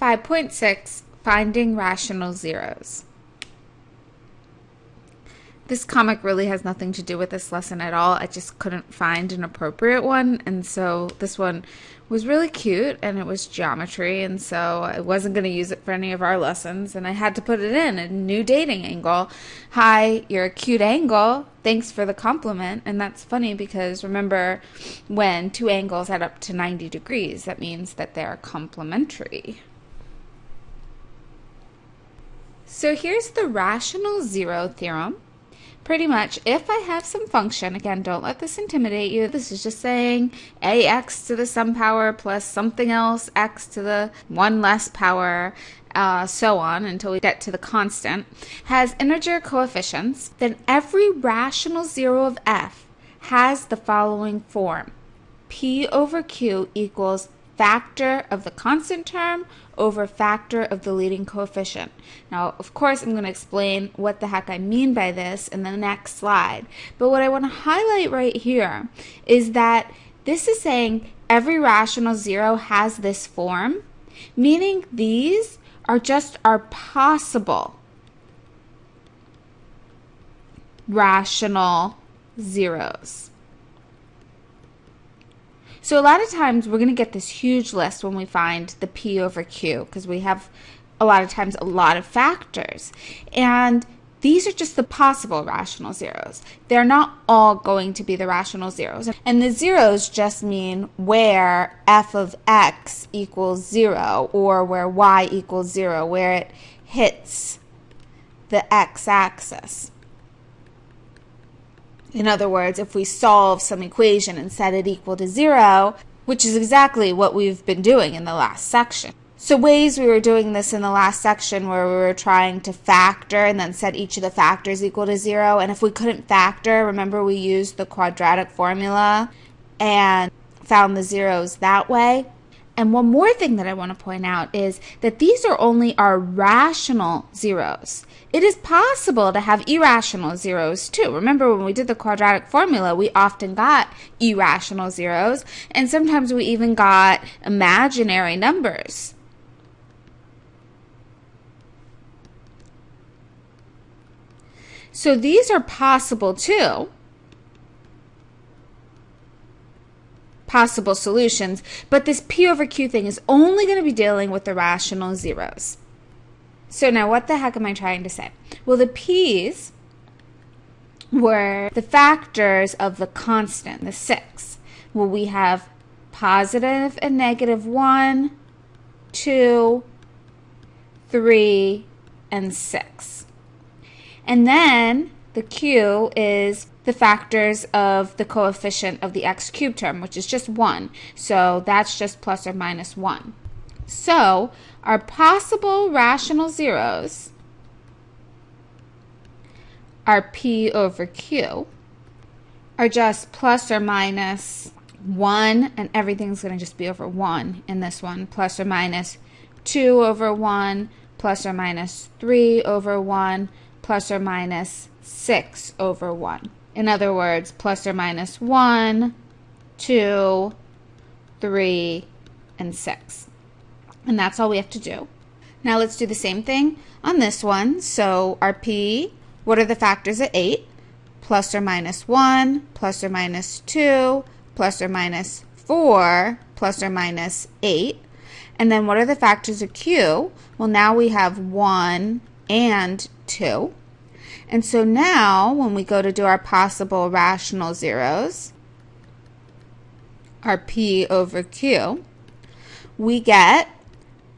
5.6, Finding Rational Zeros. This comic really has nothing to do with this lesson at all. I just couldn't find an appropriate one, and so this one was really cute, and it was geometry, and so I wasn't going to use it for any of our lessons, and I had to put it in a new dating angle. Hi, you're a cute angle. Thanks for the compliment. And that's funny because remember, when two angles add up to 90 degrees, that means that they're complementary. So here's the rational zero theorem. Pretty much, if I have some function, again, don't let this intimidate you. This is just saying ax to the some power plus something else, x to the one less power, so on until we get to the constant, has integer coefficients, then every rational zero of f has the following form. P over q equals factor of the constant term over factor of the leading coefficient. Now, of course, I'm going to explain what the heck I mean by this in the next slide. But what I want to highlight right here is that this is saying every rational zero has this form, meaning these are just our possible rational zeros. So a lot of times we're going to get this huge list when we find the P over Q because we have a lot of times a lot of factors. And these are just the possible rational zeros. They're not all going to be the rational zeros. And the zeros just mean where f of x equals 0 or where y equals 0, where it hits the x-axis. In other words, if we solve some equation and set it equal to 0, which is exactly what we've been doing in the last section. So ways we were doing this in the last section where we were trying to factor and then set each of the factors equal to 0. And if we couldn't factor, remember we used the quadratic formula and found the zeros that way. And one more thing that I want to point out is that these are only our rational zeros. It is possible to have irrational zeros too. Remember when we did the quadratic formula, we often got irrational zeros, and sometimes we even got imaginary numbers. So these are possible too. Possible solutions, but this P over Q thing is only going to be dealing with the rational zeros. So now what the heck am I trying to say? Well, the P's were the factors of the constant, the 6. Well, we have positive and negative 1, 2, 3, and 6. And then the Q is the factors of the coefficient of the x cubed term, which is just 1. So that's just plus or minus 1. So our possible rational zeros are P over Q are just plus or minus 1, and everything's going to just be over 1 in this one, plus or minus 2 over 1, plus or minus 3 over 1, plus or minus 6 over 1. In other words, plus or minus 1, 2, 3, and 6. And that's all we have to do. Now let's do the same thing on this one. So our P, what are the factors at 8? Plus or minus 1, plus or minus 2, plus or minus 4, plus or minus 8. And then what are the factors of Q? Well, now we have 1 and 2. And so now when we go to do our possible rational zeros, our P over Q, we get,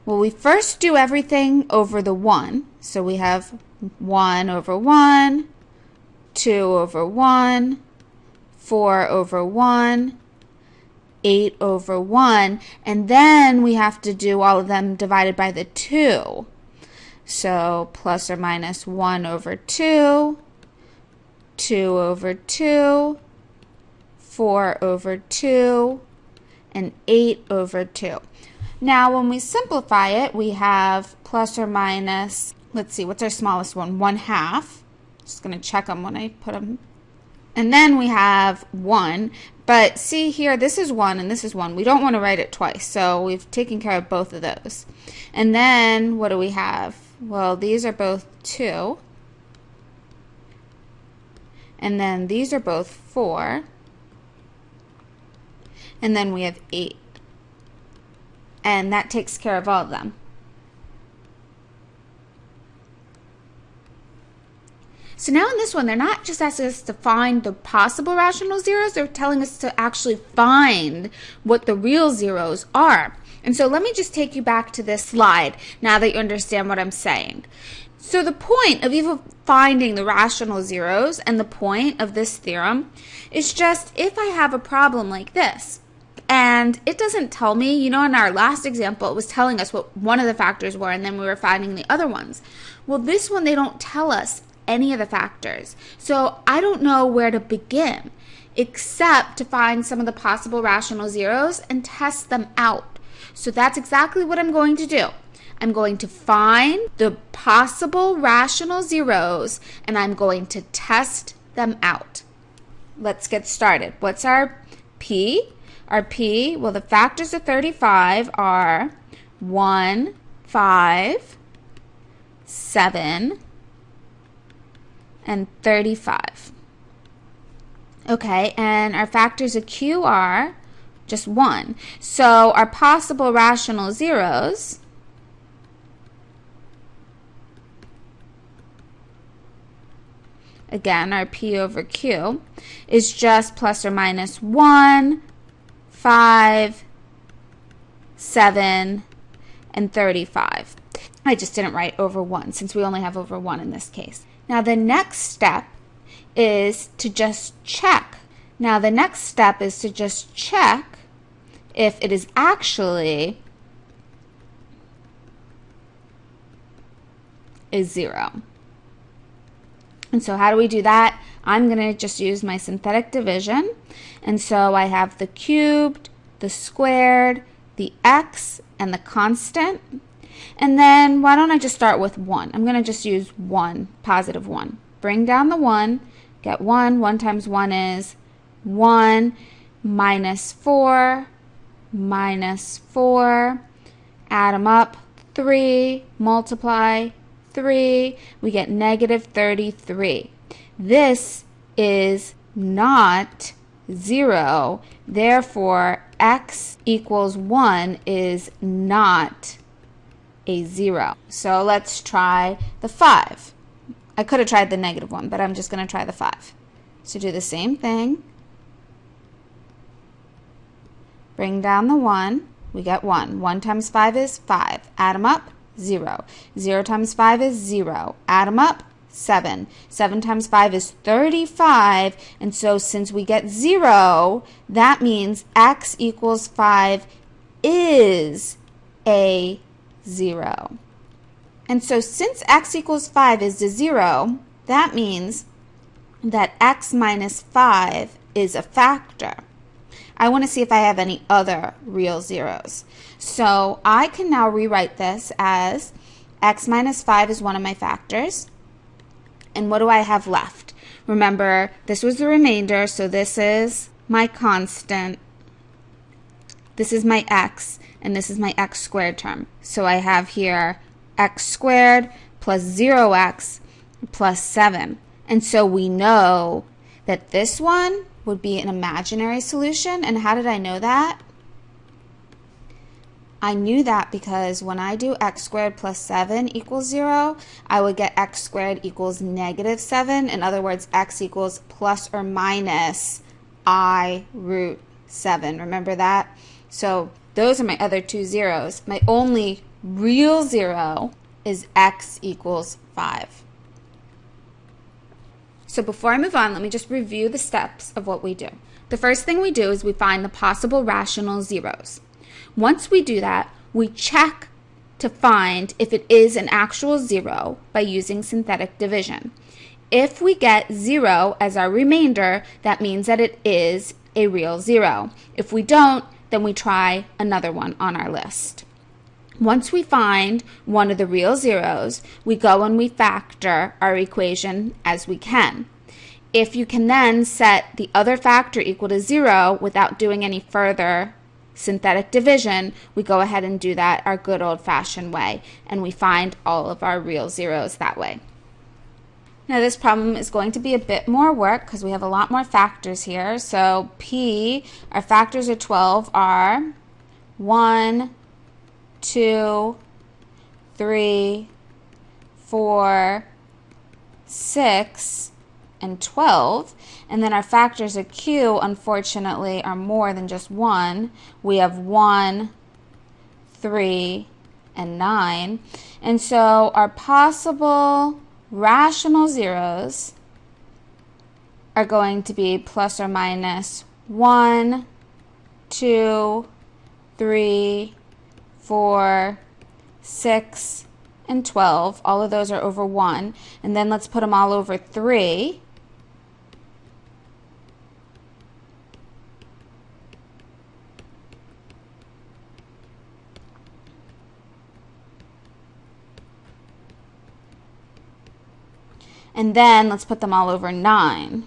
well, we first do everything over the 1. So we have 1 over 1, 2 over 1, 4 over 1, 8 over 1, and then we have to do all of them divided by the 2. So plus or minus 1 over 2, 2 over 2, 4 over 2, and 8 over 2. Now when we simplify it, we have plus or minus, let's see, what's our smallest one? 1/2. Just going to check them when I put them. And then we have 1. But see here, this is 1 and this is 1. We don't want to write it twice, so we've taken care of both of those. And then what do we have? Well, these are both 2. And then these are both 4. And then we have 8. And that takes care of all of them. So now in this one, they're not just asking us to find the possible rational zeros, they're telling us to actually find what the real zeros are. And so let me just take you back to this slide now that you understand what I'm saying. So the point of even finding the rational zeros and the point of this theorem is just if I have a problem like this, and it doesn't tell me, you know, in our last example, it was telling us what one of the factors were, and then we were finding the other ones. Well, this one, they don't tell us any of the factors. So I don't know where to begin except to find some of the possible rational zeros and test them out. So that's exactly what I'm going to do. I'm going to find the possible rational zeros and I'm going to test them out. Let's get started. What's our P? Our P, well, the factors of 35 are 1, 5, 7, and 35. Okay, and our factors of Q are just 1. So our possible rational zeros again, our P over Q is just plus or minus 1, 5, 7, and 35. I just didn't write over 1 since we only have over 1 in this case. Now the next step is to just check. Now the next step is to just check if it is actually a 0. And so how do we do that? I'm going to just use my synthetic division. And so I have the cubed, the squared, the x, and the constant. And then why don't I just start with 1? I'm going to just use 1, positive 1. Bring down the 1, get 1. 1 times 1 is 1, minus 4, minus 4. Add them up, 3, multiply 3. We get negative 33. This is not 0. Therefore, x equals 1 is not a 0. So let's try the 5. I could have tried the negative 1, but I'm just going to try the 5. So do the same thing. Bring down the 1. We get 1. 1 times 5 is 5. Add them up, 0. 0 times 5 is 0. Add them up, 7. 7 times 5 is 35. And so since we get 0, that means x equals 5 is a 0. And so since x equals 5 is a 0, that means that x minus 5 is a factor. I want to see if I have any other real zeros. So I can now rewrite this as x minus 5 is one of my factors. And what do I have left? Remember, this was the remainder, so this is my constant. This is my x, and this is my x squared term. So I have here x squared plus 0x plus 7. And so we know that this one would be an imaginary solution. And how did I know that? I knew that because when I do x squared plus 7 equals 0, I would get x squared equals negative 7. In other words, x equals plus or minus I root 7. Remember that? So those are my other two zeros. My only real zero is x equals 5. So before I move on, let me just review the steps of what we do. The first thing we do is we find the possible rational zeros. Once we do that, we check to find if it is an actual 0 by using synthetic division. If we get 0 as our remainder, that means that it is a real 0. If we don't, then we try another one on our list. Once we find one of the real zeros, we go and we factor our equation as we can. if you can then set the other factor equal to 0 without doing any further synthetic division, we go ahead and do that our good old-fashioned way, and we find all of our real zeros that way. Now this problem is going to be a bit more work because we have a lot more factors here. So P, our factors of 12 are 1, 2, 3, 4, 6, and 12. And then our factors of Q, unfortunately, are more than just 1. We have 1, 3, and 9. And so our possible rational zeros are going to be plus or minus 1, 2, 3, 4, 6, and 12. All of those are over 1. And then let's put them all over 3. And then let's put them all over 9.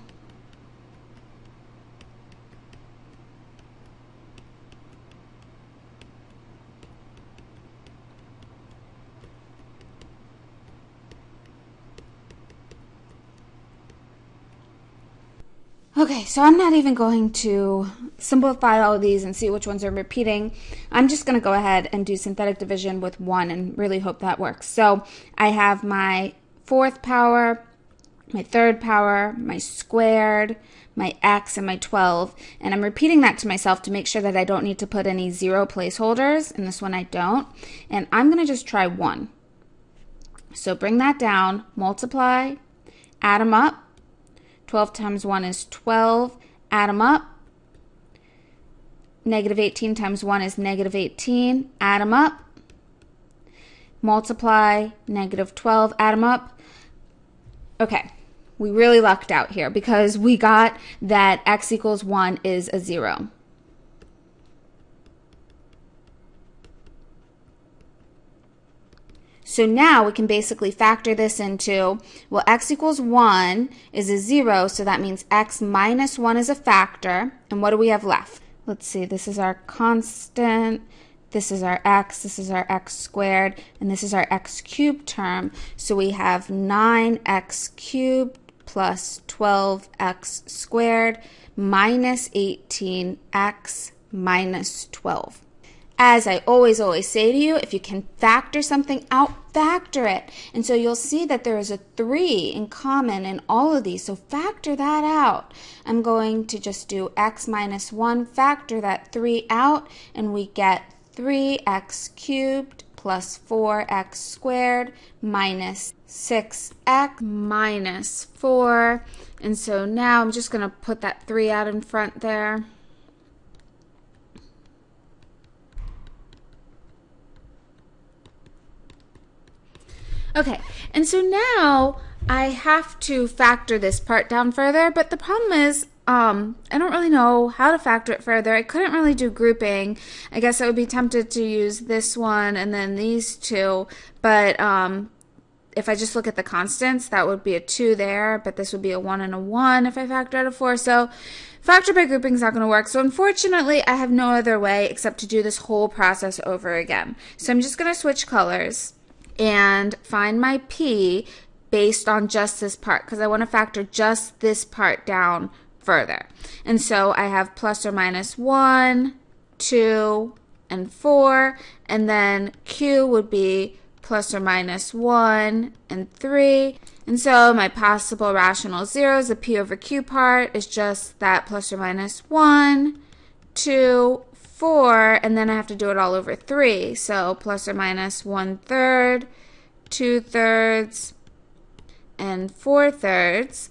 Okay, so I'm not even going to simplify all of these and see which ones are repeating. I'm just going to go ahead and do synthetic division with 1 and really hope that works. So I have my 4th power, my 3rd power, my squared, my x, and my 12. And I'm repeating that to myself to make sure that I don't need to put any 0 placeholders. In this one I don't. And I'm going to just try 1. So bring that down, multiply, add them up. 12 times 1 is 12. Add them up. Negative 18 times 1 is negative 18. Add them up. Multiply, negative 12. Add them up. Okay, we really lucked out here because we got that x equals 1 is a 0. So now we can basically factor this into, well, x equals 1 is a 0, so that means x minus 1 is a factor. And what do we have left? Let's see, this is our constant, this is our x squared, and this is our x cubed term. So we have 9x cubed plus 12x squared minus 18x minus 12. As I always say to you, if you can factor something out, factor it. And so you'll see that there is a 3 in common in all of these. So factor that out. I'm going to just do x minus 1, factor that 3 out, and we get 3x cubed plus 4x squared minus 6x minus 4. And so now I'm just going to put that 3 out in front there. Okay, and so now I have to factor this part down further, but the problem is I don't really know how to factor it further. I couldn't really do grouping. I guess I would be tempted to use this one and then these two, but if I just look at the constants, that would be a 2 there, but this would be a 1 and a 1 if I factor out a 4. So factor by grouping is not going to work. So unfortunately, I have no other way except to do this whole process over again. So I'm just going to switch colors and find my P based on just this part because I want to factor just this part down further. And so I have plus or minus 1, 2, and 4, and then Q would be plus or minus 1 and 3. And so my possible rational zeros, the P over Q part, is just that plus or minus 1, 2, 4, and then I have to do it all over 3. So plus or minus 1/3, 2/3, and 4/3.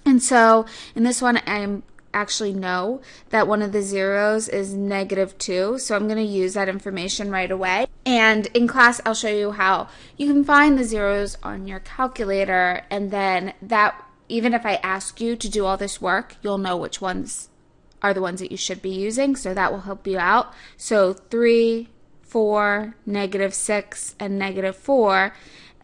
And so in this one, I actually know that one of the zeros is -2. So I'm going to use that information right away. And in class, I'll show you how you can find the zeros on your calculator. And then that, even if I ask you to do all this work, you'll know which ones are the ones that you should be using, so that will help you out. So 3, 4, -6, and -4.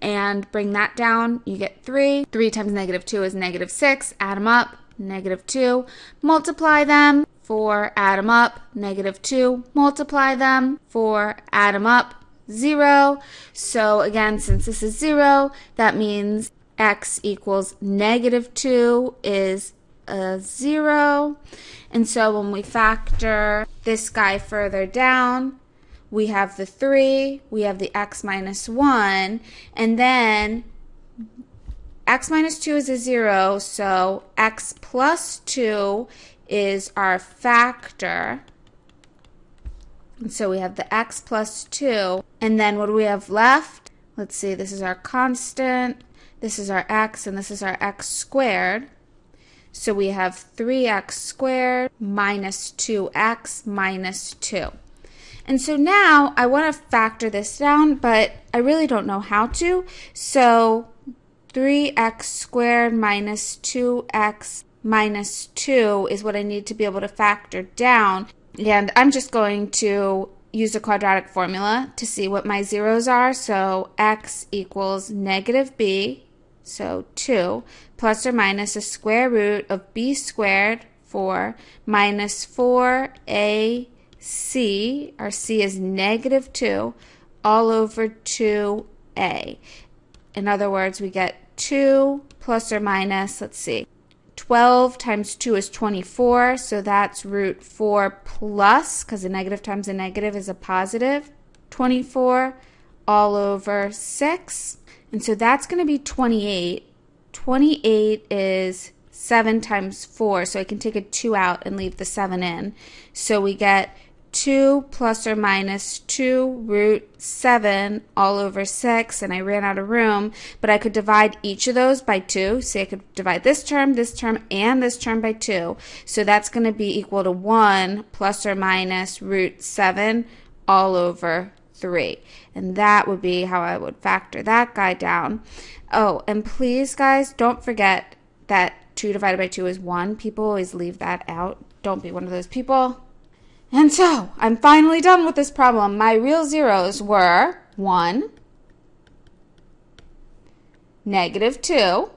and bring that down, you get 3. 3 times -2 is -6. Add them up, -2. Multiply them, 4. Add them up, -2. Multiply them, 4. Add them up, 0. So again, since this is 0, that means x equals -2 is a 0. And so when we factor this guy further down, we have the 3, we have the x minus 1, and then x minus 2 is a 0, so x plus 2 is our factor. And so we have the x plus 2, and then what do we have left? Let's see, this is our constant, this is our x, and this is our x squared. So we have 3x squared minus 2x minus 2. And so now I want to factor this down, but I really don't know how to. So 3x squared minus 2x minus 2 is what I need to be able to factor down. And I'm just going to use a quadratic formula to see what my zeros are. So x equals -b, so 2, plus or minus a square root of b squared, 4, minus 4ac, our c is -2, all over 2a. In other words, we get 2 plus or minus, let's see, 12 times 2 is 24, so that's root 4 plus, because a negative times a negative is a positive, 24 all over 6. And so that's going to be 28. 28 is 7 times 4, so I can take a 2 out and leave the 7 in. So we get 2 plus or minus 2 root 7 all over 6, and I ran out of room, but I could divide each of those by 2. See, I could divide this term, and this term by 2. So that's going to be equal to 1 plus or minus root 7 all over 3. And that would be how I would factor that guy down. Oh, and please, guys, don't forget that 2 divided by 2 is 1. People always leave that out. Don't be one of those people. And so, I'm finally done with this problem. My real zeros were 1, -2,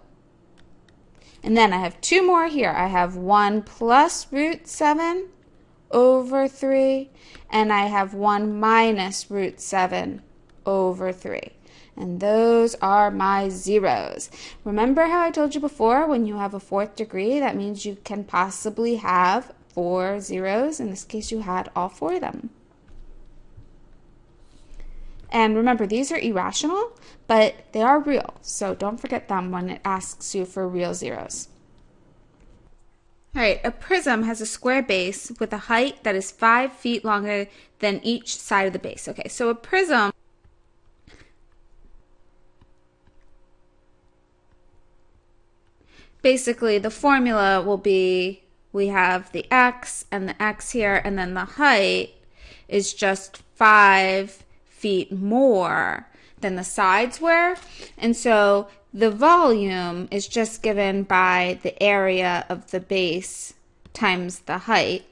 and then I have 2 more here. I have 1 plus root 7 over 3, and I have 1 minus root 7 over 3. And those are my zeros. Remember how I told you before, when you have a 4th degree, that means you can possibly have 4 zeros. In this case, you had all 4 of them. And remember, these are irrational, but they are real. So don't forget them when it asks you for real zeros. All right, a prism has a square base with a height that is 5 feet longer than each side of the base. Okay, so a prism, basically the formula will be, we have the x and the x here, and then the height is just 5 feet more than the sides were. And so the volume is just given by the area of the base times the height.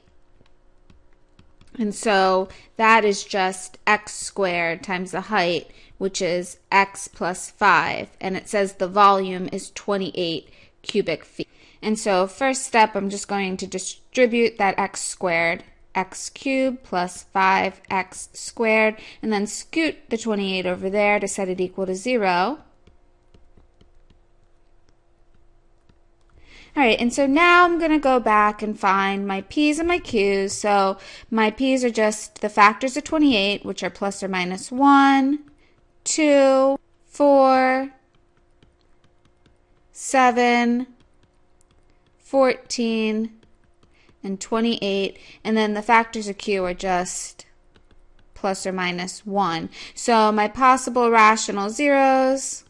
And so that is just x squared times the height, which is x plus 5. And it says the volume is 28 cubic feet. And so first step, I'm just going to distribute that x squared, x cubed plus 5x squared, and then scoot the 28 over there to set it equal to 0. All right, and so now I'm going to go back and find my p's and my q's. So my p's are just the factors of 28, which are plus or minus 1, 2, 4, 7, 14, and 28. And then the factors of q are just plus or minus 1. So my possible rational zeros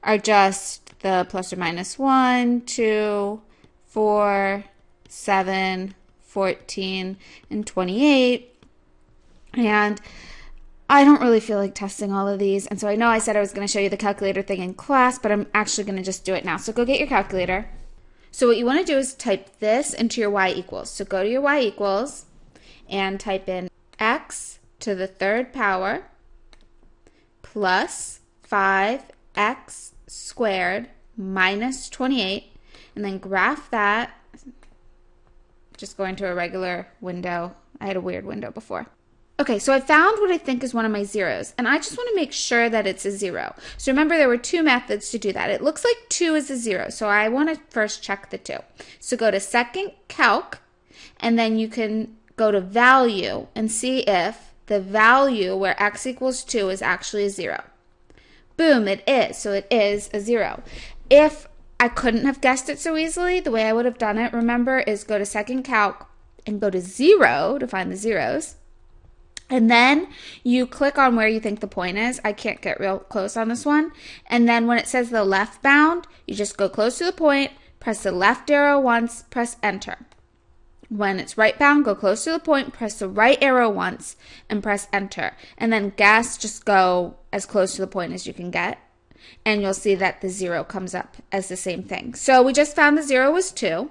are just the plus or minus 1, 2, 4, 7, 14, and 28. And I don't really feel like testing all of these. And so I know I said I was going to show you the calculator thing in class, but I'm actually going to just do it now. So go get your calculator. So what you want to do is type this into your y equals. So go to your y equals and type in x to the third power plus 5x squared minus 28, and then graph that. Just going to a regular window. I had a weird window before. Okay, so I found what I think is one of my zeros, and I just want to make sure that it's a 0. So remember, there were two methods to do that. It looks like 2 is a 0, so I want to first check the 2. So go to second calc, and then you can go to value and see if the value where x equals 2 is actually a 0. Boom, it is. So it is a 0. If I couldn't have guessed it so easily, the way I would have done it, remember, is go to second calc and go to 0 to find the zeros. And then you click on where you think the point is. I can't get real close on this one. And then when it says the left bound, you just go close to the point, press the left arrow once, press enter. When it's right bound, go close to the point, press the right arrow once, and press enter. And then guess, just go as close to the point as you can get. And you'll see that the 0 comes up as the same thing. So we just found the 0 was 2.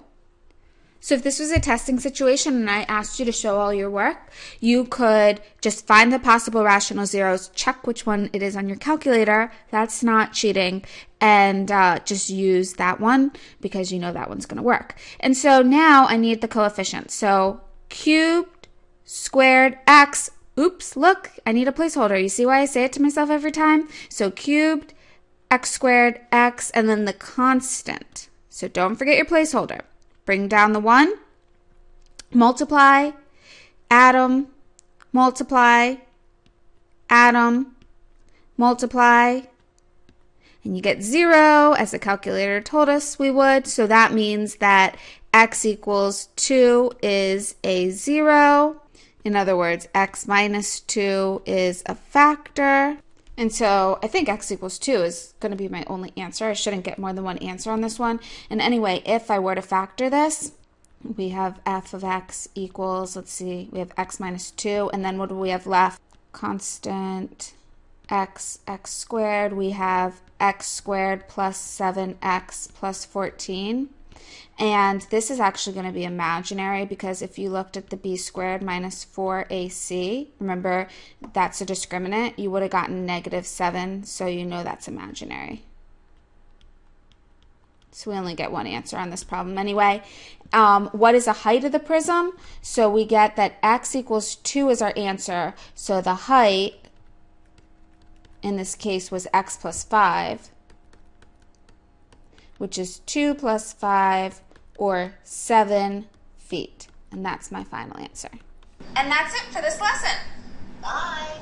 So if this was a testing situation and I asked you to show all your work, you could just find the possible rational zeros, check which one it is on your calculator. That's not cheating. And just use that one because you know that one's going to work. And so now I need the coefficients. So cubed squared x. Oops, look, I need a placeholder. You see why I say it to myself every time? So cubed x squared x, and then the constant. So don't forget your placeholder. Bring down the 1, multiply, atom, multiply, atom, multiply, and you get 0, as the calculator told us we would. So that means that x equals 2 is a 0. In other words, x minus 2 is a factor. And so I think x equals 2 is going to be my only answer. I shouldn't get more than one answer on this one. And anyway, if I were to factor this, we have f of x equals, let's see, we have x minus 2. And then what do we have left? Constant x squared. We have x squared plus 7x plus 14. And this is actually going to be imaginary because if you looked at the b squared minus 4ac, remember that's a discriminant, you would have gotten -7, so you know that's imaginary. So we only get one answer on this problem anyway. What is the height of the prism? So we get that x equals 2 is our answer. So the height, in this case, was x plus 5, which is 2 plus 5, or 7 feet. And that's my final answer. And that's it for this lesson. Bye.